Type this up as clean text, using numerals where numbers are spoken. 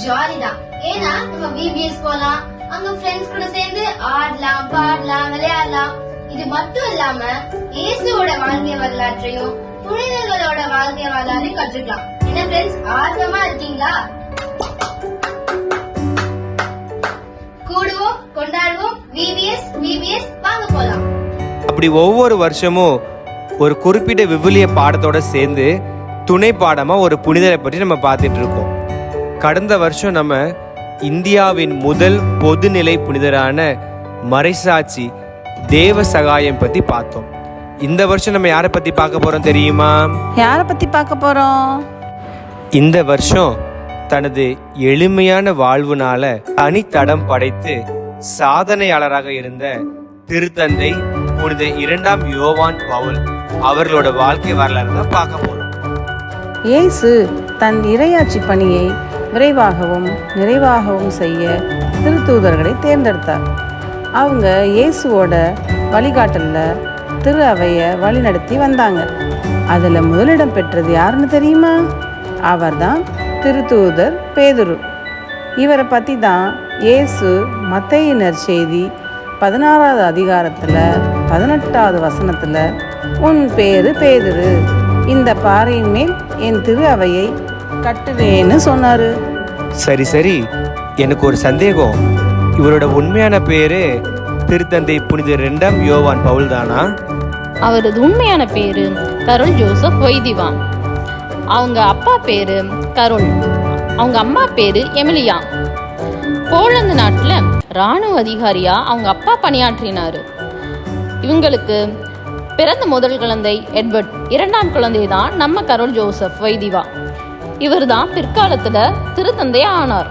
Jolly தான். ஏன்னா நம்ம விபிஎஸ் போலாம், அங்க ஃப்ரெண்ட்ஸ் கூட சேர்ந்து ஆடலாம், பாடலாம், விளையாடலாம். இது மட்டும் இல்லாம இயேசுவோட வாழ்க்கை வரலாற்றையும் புனிதர்களோட வாழ்க்கை வரலாறையும் கற்றுக்கலாம். என்ன ஃப்ரெண்ட்ஸ், ஆர்வமா இருக்கீங்களா? கூடுவோம், கொண்டாடுவோம். விபிஎஸ் வாங்க போலாம். அப்படி ஒவ்வொரு வருஷமும் ஒரு குறிப்பிட்ட விவிலிய பாடத்தோட சேர்ந்து துணை பாடமா ஒரு புனிதரை பற்றி நம்ம பார்த்துட்டு இருக்கோம். கடந்த வருஷம் நம்ம இந்தியாவின் முதல் பொதுநிலை புனிதரான மறைசாட்சி தேவ சகாயம் பத்தி பார்த்தோம். இந்த வருஷம் நம்ம யாரை பத்தி பார்க்க போறோம் தெரியுமா? யாரை பத்தி பார்க்க போறோம்? இந்த வருஷம் தனது எளிமையான வாழ்வுனால தனித்தடம் படைத்து சாதனையாளராக இருந்த திருத்தந்தை புனித 2ஆம் யோவான் பவுல் அவர்களோட வாழ்க்கை வரலாறு தான் பார்க்க போறோம். இயேசு தன் இறையாட்சி பணியை விரைவாகவும் நிறைவாகவும் செய்ய திருத்தூதர்களை தேர்ந்தெடுத்தார். அவங்க இயேசுவோட வழிகாட்டல்ல திரு அவையை வழிநடத்தி வந்தாங்க. அதில் முதலிடம் பெற்றது யாருன்னு தெரியுமா? அவர்தான் திருத்தூதர் பேதுரு. இவரை பற்றி தான் இயேசு மத்தேயு நற்செய்தி 16வது அதிகாரத்தில் 18வது வசனத்தில் உன் பேரு பேதுரு, இந்த பாறையின் மேல் என் திரு அவையை கட்டுவேன்னு சொன்னாரு. சரி, எனக்கு ஒரு சந்தேகம். இவரோட உண்மையான பேரு திருத்தந்தை புனித 2ஆம் யோவான் பவுல் தானா? அவரது உண்மையான பேரு கரோல் ஜோசப் வைதிவா. அவங்க அப்பா பேரு கரோல், அவங்க அம்மா பேரு எமிலியா. போலந்து நாட்டுல இராணுவ அதிகாரியா அவங்க அப்பா பணியாற்றினாரு. இவங்களுக்கு பிறந்த முதல் குழந்தை எட்வர்ட், 2ஆம் குழந்தை தான் நம்ம கரோல் ஜோசப் வைதிவா. இவர் தான் பிற்காலத்துல திருத்தந்தை ஆனார்.